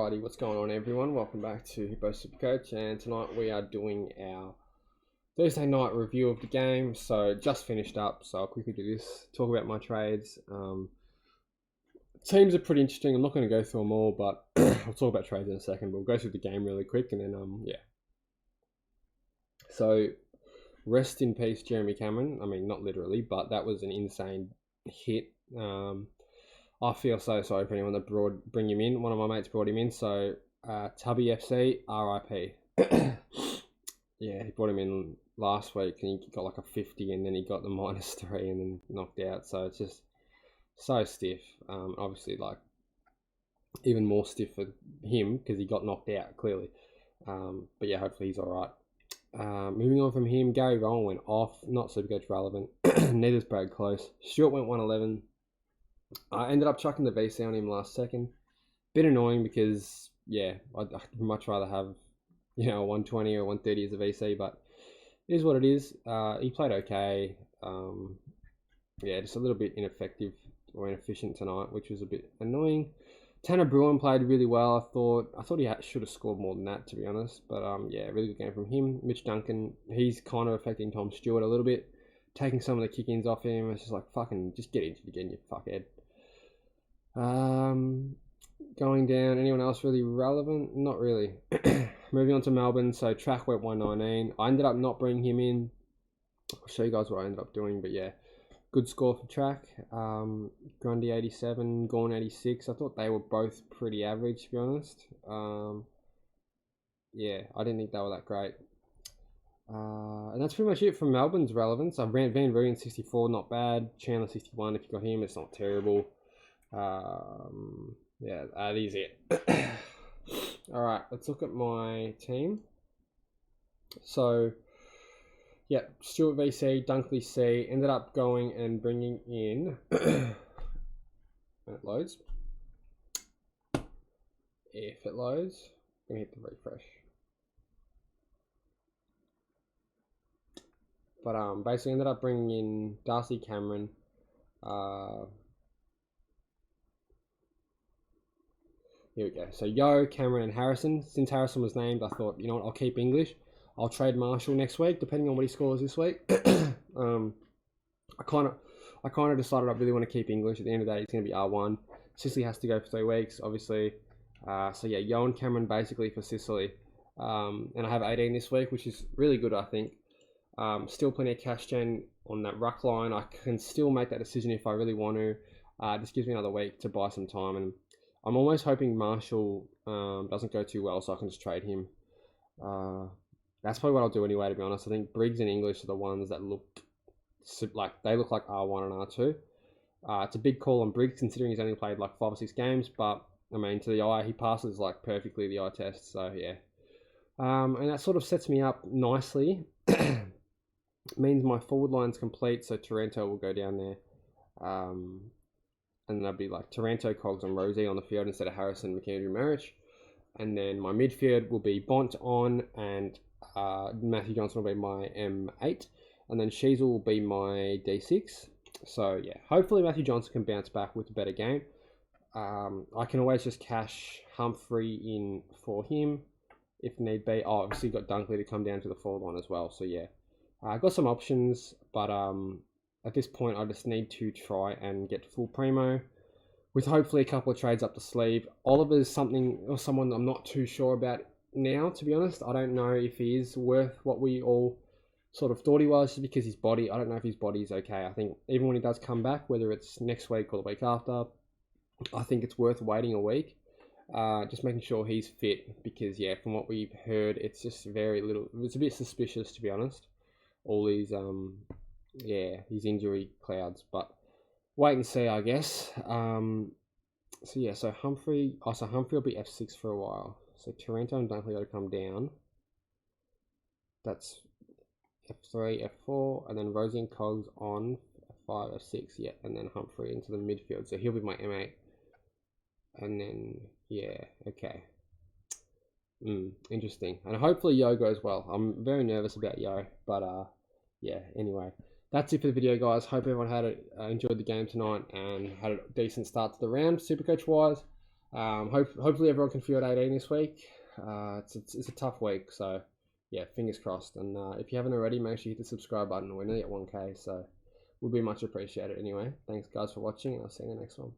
Alrighty, what's going on everyone? Welcome back to Hippo Supercoach, and tonight we are doing our Thursday night review of the game. So just finished up, so I'll quickly do this, talk about my trades. Teams are pretty interesting. I'm not going to go through them all, but I'll talk about trades in a second. But we'll go through the game really quick, and then yeah. So rest in peace, Jeremy Cameron. I mean, not literally, but that was an insane hit. I feel so sorry for anyone that bring him in. One of my mates brought him in, so Tubby FC, RIP. Yeah, he brought him in last week and he got like a 50 and then he got the -3 and then knocked out. So it's just so stiff. Obviously, like, even more stiff for him because he got knocked out, clearly. But yeah, hopefully he's alright. Moving on from him, Gary Rowan went off, not Supercoach relevant. Neither's Brad Close. Stewart went 111. I ended up chucking the VC on him last second. Bit annoying because, yeah, I'd much rather have, a 120 or 130 as a VC, but it is what it is. He played okay. Yeah, just a little bit ineffective or inefficient tonight, which was a bit annoying. Tanner Bruin played really well. I thought he should have scored more than that, to be honest. But yeah, really good game from him. Mitch Duncan, he's kind of affecting Tom Stewart a little bit, taking some of the kick-ins off him. It's just like, fucking, just get into it again, you fuckhead. Going down, anyone else really relevant? Not really. Moving on to Melbourne, so Track went 119. I ended up not bringing him in. I'll show you guys what I ended up doing, but yeah, good score for Track. Grundy 87, Gorn 86. I thought they were both pretty average, to be honest. Yeah, I didn't think they were that great. And that's pretty much it from Melbourne's relevance. I ran Van Rooyen 64, not bad. Chandler 61, if you got him, it's not terrible. Yeah, that is it. Alright, let's look at my team. So, yeah, Stewart VC, Dunkley C. Ended up going and bringing in... when it loads. If it loads, let me hit the refresh. But basically ended up bringing in Darcy Cameron, here we go. So Yo, Cameron, and Harrison. Since Harrison was named, I thought, you know what, I'll keep English. I'll trade Marshall next week, depending on what he scores this week. I kind of decided I really want to keep English. At the end of the day, it's going to be R1. Sicily has to go for 3 weeks, obviously. So yeah, Yo and Cameron basically for Sicily. And I have 18 this week, which is really good, I think. Still plenty of cash gen on that ruck line. I can still make that decision if I really want to. Just gives me another week to buy some time, and I'm almost hoping Marshall doesn't go too well, so I can just trade him. That's probably what I'll do anyway, to be honest. I think Briggs and English are the ones that look like R1 and R2. It's a big call on Briggs, considering he's only played like 5 or 6 games, but I mean, to the eye, he passes like perfectly the eye test, so yeah. And that sort of sets me up nicely. Means my forward line's complete, so Taranto will go down there. And that'd be like Taranto, Cogs, and Rosie on the field instead of Harrison, McAndrew, Marriage. And then my midfield will be Bont on, and Matthew Johnson will be my M8. And then Sheasel will be my D6. So yeah, hopefully Matthew Johnson can bounce back with a better game. I can always just cash Humphrey in for him if need be. Oh, obviously got Dunkley to come down to the forward line as well. So yeah, I've got some options, but at this point, I just need to try and get full primo with hopefully a couple of trades up the sleeve. Oliver's someone I'm not too sure about now, to be honest. I don't know if he is worth what we all sort of thought he was, just because his body, I don't know if his body is okay. I think even when he does come back, whether it's next week or the week after, I think it's worth waiting a week. Just making sure he's fit, because yeah, from what we've heard, it's just it's a bit suspicious, to be honest. All these yeah, these injury clouds, but wait and see, I guess. So yeah, so Humphrey will be F6 for a while. So Taranto and Dunkley got to come down. That's F3, F4, and then Rosie and Cogs on F5, F6, yeah, and then Humphrey into the midfield. So he'll be my M8. And then, yeah, okay. Interesting. And hopefully Yo goes well. I'm very nervous about Yo, but yeah, anyway. That's it for the video, guys. Hope everyone had enjoyed the game tonight and had a decent start to the round, Supercoach wise. Hopefully everyone can field 18 this week. It's a tough week, so yeah, fingers crossed. And if you haven't already, make sure you hit the subscribe button. We're nearly at 1K, so would be much appreciated. Anyway, thanks guys for watching, and I'll see you in the next one.